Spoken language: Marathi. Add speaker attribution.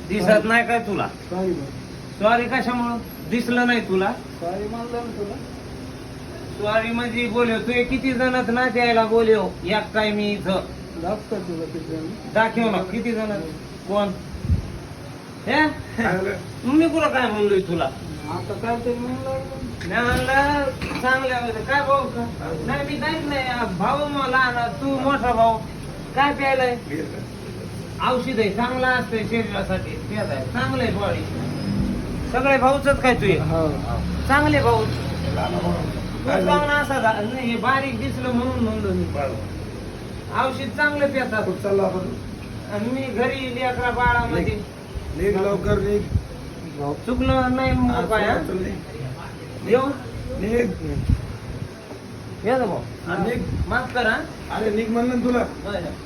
Speaker 1: दिसत नाही काय तुला?
Speaker 2: सॉरी
Speaker 1: सॉरी कशामुळं? दिसलं नाही तुला?
Speaker 2: सॉरी म्हणलं ना तुला.
Speaker 1: सॉरी म्हणजे बोलव तू किती जणात ना द्यायला बोलव एक काय मी इथं
Speaker 2: दाखव तुला किती
Speaker 1: दाखव ना किती जण कोण हे मी कुठं काय म्हणलोय तुला?
Speaker 2: आता काय ते म्हणलं
Speaker 1: नाही म्हणलं चांगल्या काय भाऊ का नाही मी काहीच नाही भाऊ मला तू मोठा भाऊ काय प्यायलाय? औषध आहे चांगला असतंय शरीरासाठी प्यायला आहे चांगलं आहे बॉडी सगळे भाऊच काय तू चांगले भाऊ तू पाहुणा असा नाही हे बारीक दिसलं म्हणून म्हणलो मी औषध चांगलं पितात
Speaker 2: चालला आपण
Speaker 1: आणि मी घरी लेकरा बाळामध्ये
Speaker 2: निघ लवकर निघ
Speaker 1: चुकलं नाही मग काय हा? येऊ
Speaker 2: निघ
Speaker 1: ये ना भाऊ
Speaker 2: निघ
Speaker 1: माफ करा
Speaker 2: अरे निघ म्हणलं ना तुला
Speaker 1: बरं